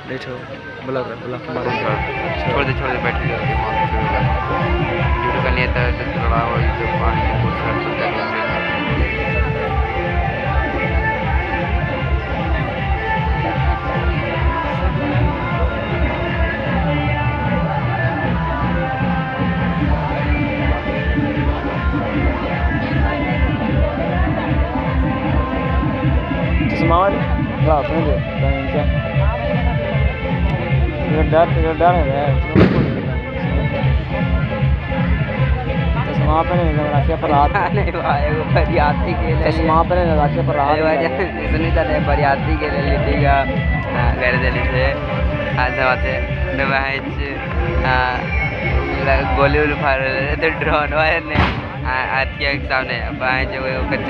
नहीं छोड़ ब्लॉक मारो छोड़ दे बैठ गया का नेता लड़ा हो जो पानी की बोतल Semangat lah apa dia bangsa gedar ya चश्मा पहने रखे पर रात नहीं भाई वो बरियाती के लिए चश्मा पहने रखे पर रात सुनी चले बरियाती के लिए लिटिगा घर देने से आज बातें तो वहाँ गोली उल फाड़ तो ड्रोन वाले ने आज के सामने वहाँ जो